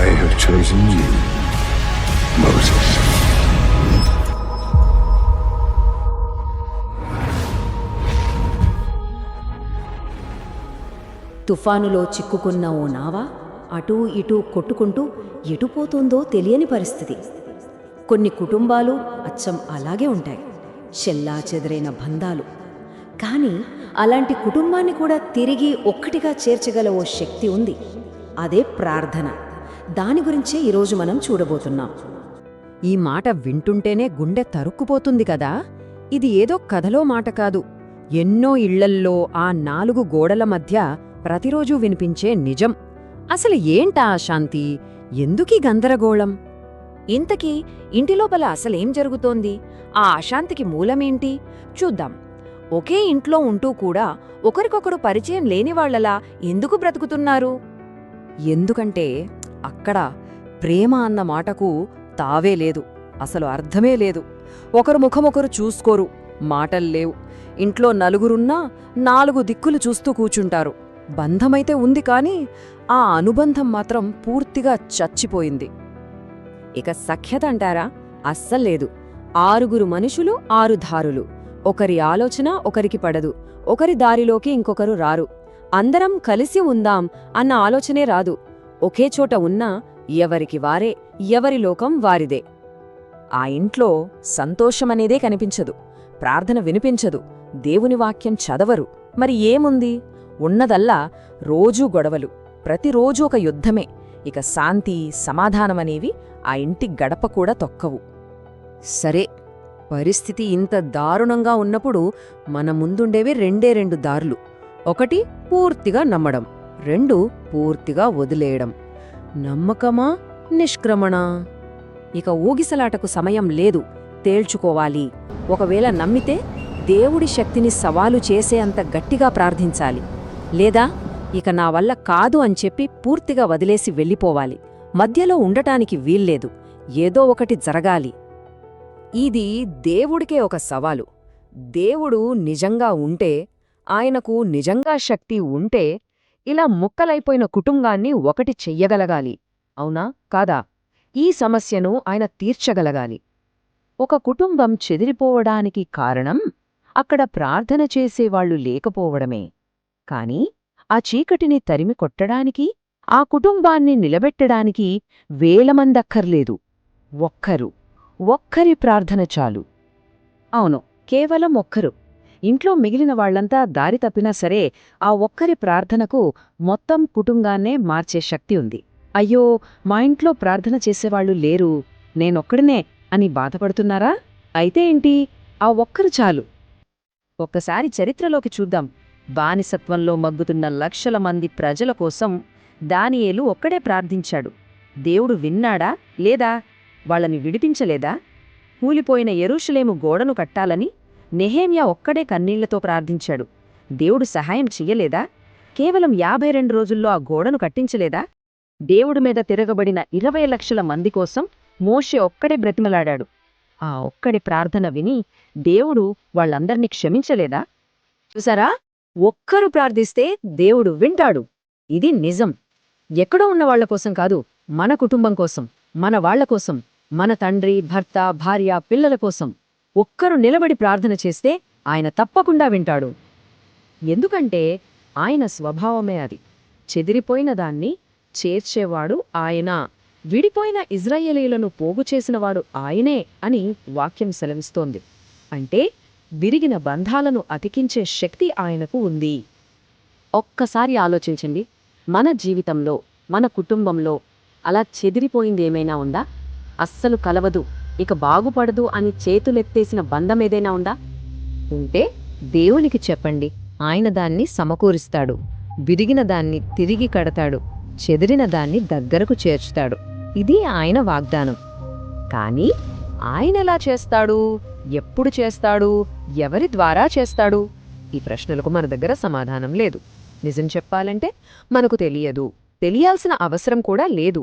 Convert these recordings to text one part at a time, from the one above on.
I have chosen you, Moses. తుఫానులో చిక్కుకున్న ఓ నావ అటూ ఇటూ కొట్టుకుంటూ ఎటుపోతుందో తెలియని పరిస్థితి. కొన్ని కుటుంబాలు అచ్చం అలాగే ఉంటాయి, చెల్లాచెదరైన బంధాలు. కానీ అలాంటి కుటుంబాన్ని కూడా తిరిగి ఒక్కటిగా చేర్చగల ఓ శక్తి ఉంది, అదే ప్రార్థన. దాని గురించే ఈరోజు మనం చూడబోతున్నాం. ఈ మాట వింటుంటేనే గుండె తరుక్కుపోతుంది కదా. ఇది ఏదో కథలో మాట కాదు, ఎన్నో ఇళ్లల్లో ఆ 4 గోడల మధ్య ప్రతిరోజూ వినిపించే నిజం. అసలు ఏంటా అశాంతి? ఎందుకీ గందరగోళం? ఇంతకీ ఇంటిలోపల అసలేం జరుగుతోంది? ఆ అశాంతికి మూలమేంటి చూద్దాం. ఒకే ఇంట్లో ఉంటూ కూడా ఒకరికొకరు పరిచయం లేనివాళ్లలా ఎందుకు బ్రతుకుతున్నారు? ఎందుకంటే అక్కడ ప్రేమ అన్న మాటకు తావే లేదు, అసలు అర్థమే లేదు. ఒకరు ముఖమొకరు చూసుకోరు, మాటల్లేవు. ఇంట్లో నలుగురున్నా 4 దిక్కులు చూస్తూ కూచుంటారు. బంధమైతే ఉంది కానీ ఆ అనుబంధం మాత్రం పూర్తిగా చచ్చిపోయింది. ఇక సఖ్యత అంటారా? అస్సల్లేదు. 6 మనుషులు 6 దారులు. ఒకరి ఆలోచన ఒకరికి పడదు, ఒకరి దారిలోకి ఇంకొకరు రారు. అందరం కలిసి ఉందాం అన్న ఆలోచనే రాదు. ఒకే చోట ఉన్నా ఎవరికి వారే, ఎవరి లోకం వారిదే. ఆ ఇంట్లో సంతోషమనేదే కనిపించదు, ప్రార్థన వినిపించదు, దేవుని వాక్యం చదవరు. మరి ఏముంది? ఉన్నదల్లా రోజూ గొడవలు, ప్రతిరోజూ ఒక యుద్ధమే. ఇక శాంతి సమాధానమనేవి ఆ ఇంటి గడప కూడా తొక్కవు. సరే, పరిస్థితి ఇంత దారుణంగా ఉన్నప్పుడు మన ముందుండేవి 2 దారులు. 1 పూర్తిగా నమ్మడం, 2 పూర్తిగా వదిలేయడం. నమ్మకమా, నిష్క్రమణ? ఇక ఊగిసలాటకు సమయం లేదు, తేల్చుకోవాలి. ఒకవేళ నమ్మితే దేవుడి శక్తిని సవాలు చేసే అంత గట్టిగా ప్రార్థించాలి. లేదా ఇక నా వల్ల కాదు అని చెప్పి పూర్తిగా వదిలేసి వెళ్ళిపోవాలి. మధ్యలో ఉండటానికి వీల్లేదు, ఏదో ఒకటి జరగాలి. ఇది దేవుడికే ఒక సవాలు. దేవుడు నిజంగా ఉంటే, ఆయనకు నిజంగా శక్తి ఉంటే, ఇలా ముక్కలైపోయిన కుటుంబాన్ని ఒకటి చెయ్యగలగాలి. అవునా కాదా? ఈ సమస్యను ఆయన తీర్చగలగాలి. ఒక కుటుంబం చెదిరిపోవడానికి కారణం అక్కడ ప్రార్థన చేసేవాళ్లు లేకపోవడమే. కాని ఆ చీకటిని తరిమి కొట్టడానికి, ఆ కుటుంబాన్ని నిలబెట్టడానికి వేలమందక్కర్లేదు. ఒక్కరి ప్రార్థన చాలు. అవును, కేవలం ఒక్కరు. ఇంట్లో మిగిలిన వాళ్లంతా దారి తప్పినా సరే ఆ ఒక్కరి ప్రార్థనకు మొత్తం కుటుంబాన్నే మార్చే శక్తి ఉంది. అయ్యో, మా ఇంట్లో ప్రార్థన చేసేవాళ్లు లేరు, నేనొక్కడినే అని బాధపడుతున్నారా? అయితే ఏంటి, ఆ ఒక్కరు చాలు. ఒక్కసారి చరిత్రలోకి చూద్దాం. బానిసత్వంలో మగ్గుతున్న లక్షల మంది ప్రజల కోసం దానియేలు ఒక్కడే ప్రార్థించాడు. దేవుడు విన్నాడా లేదా? వాళ్ళని విడిపించలేదా? కూలిపోయిన యెరూషలేము గోడను కట్టాలని నెహెమ్యా ఒక్కడే కన్నీళ్లతో ప్రార్థించాడు. దేవుడు సహాయం చెయ్యలేదా? కేవలం 52 రోజుల్లో ఆ గోడను కట్టించలేదా? దేవుడి మీద తిరగబడిన 20 లక్షల మంది కోసం మోషే ఒక్కడే బ్రతిమలాడాడు. ఆ ఒక్కడి ప్రార్థన విని దేవుడు వాళ్ళందర్నీ క్షమించలేదా? చూసారా, ఒక్కరు ప్రార్థిస్తే దేవుడు వింటాడు. ఇది నిజం. ఎక్కడో ఉన్న వాళ్ల కోసం కాదు, మన కుటుంబం కోసం, మన వాళ్ల కోసం, మన తండ్రి, భర్త, భార్య, పిల్లల కోసం ఒక్కరు నిలబడి ప్రార్థన చేస్తే ఆయన తప్పకుండా వింటాడు. ఎందుకంటే ఆయన స్వభావమే అది. చెదిరిపోయిన దాన్ని చేర్చేవాడు ఆయన. విడిపోయిన ఇజ్రాయేలీయులను పోగుచేసినవాడు ఆయనే అని వాక్యం సెలవిస్తోంది. అంటే విరిగిన బంధాలను అతికించే శక్తి ఆయనకు ఉంది. ఒక్కసారి ఆలోచించండి, మన జీవితంలో, మన కుటుంబంలో అలా చెదిరిపోయిందేమైనా ఉందా? అస్సలు కలవదు, ఇక బాగుపడదు అని చేతులెత్తేసిన బంధమేదైనా ఉందా? ఉంటే దేవునికి చెప్పండి, ఆయన దాన్ని సమకూరుస్తాడు. విరిగిన దాన్ని తిరిగి కడతాడు, చెదిరిన దాన్ని దగ్గరకు చేర్చుతాడు. ఇది ఆయన వాగ్దానం. కానీ ఆయనెలా చేస్తాడు? ఎప్పుడు చేస్తాడు? ఎవరి ద్వారా చేస్తాడు? ఈ ప్రశ్నలకు మన దగ్గర సమాధానం లేదు. నిజం చెప్పాలంటే మనకు తెలియదు, తెలియాల్సిన అవసరం కూడా లేదు.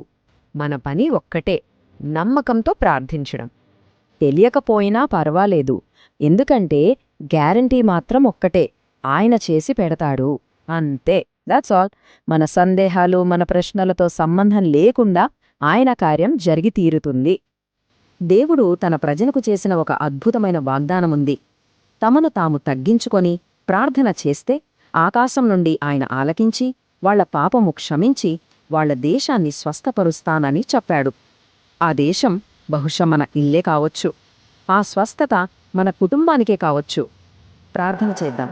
మన పని ఒక్కటే, నమ్మకంతో ప్రార్థించడం. తెలియకపోయినా పర్వాలేదు, ఎందుకంటే గ్యారంటీ మాత్రం ఒక్కటే, ఆయన చేసి పెడతాడు. అంతే, దాట్స్ ఆల్. మన సందేహాలు, మన ప్రశ్నలతో సంబంధం లేకుండా ఆయన కార్యం జరిగి తీరుతుంది. దేవుడు తన ప్రజలకు చేసిన ఒక అద్భుతమైన వాగ్దానముంది. తమను తాము తగ్గించుకొని ప్రార్థన చేస్తే ఆకాశం నుండి ఆయన ఆలకించి వాళ్ల పాపము క్షమించి వాళ్ల దేశాన్ని స్వస్థపరుస్తానని చెప్పాడు. ఆ దేశం బహుశా మన ఇల్లే కావచ్చు. ఆ స్వస్థత మన కుటుంబానికే కావచ్చు. ప్రార్థన చేద్దాం.